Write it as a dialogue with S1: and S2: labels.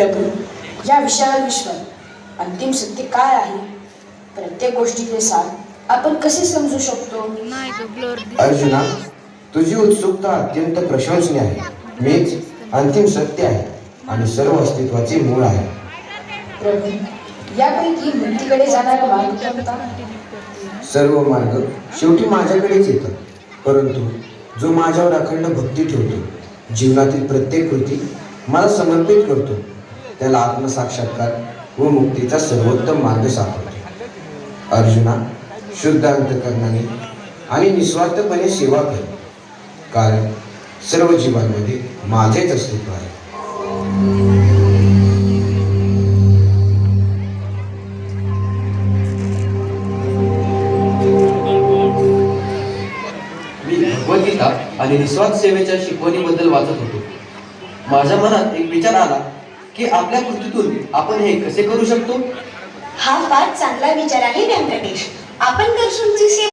S1: प्रभू, या विशाल विश्वात अंतिम सत्य काय आहे? प्रत्येक गोष्टीचे सार आपण कसे समजू शकतो?
S2: अर्जुना, तुझी उत्सुकता अत्यंत प्रशंसनीय आहे. मीच अंतिम सत्य आहे आणि सर्व अस्तित्वाचे मूळ आहे.
S1: प्रभू, यापैकी मुक्तीकडे जाणारा मार्ग कोणता?
S2: सर्व मार्ग शेवटी माझ्याकडेच येतात, परंतु जो माझ्यावर अखंड भक्ती ठेवतो, जीवनातील प्रत्येक कृती मला समर्पित करतो, त्याला आत्मसाक्षात्कार व मुक्तीचा सर्वोत्तम मार्ग सापडतो. अर्जुना, शुद्ध अंतःकरणाने आणि निस्वार्थपणे सेवा कर, कारण सर्व जीवांमध्ये माझेच अस्तित्व आहे.
S3: मी भगवद्गीता आणि निस्वार्थ सेवेच्या शिकवणीबद्दल वाचत होतो. माझ्या मनात एक विचार आला की आपल्या कृतीतून आपण हे कसे करू शकतो.
S4: हा फार चांगला विचार आहे व्यंकटेश. आपण कर्सूंची सेवा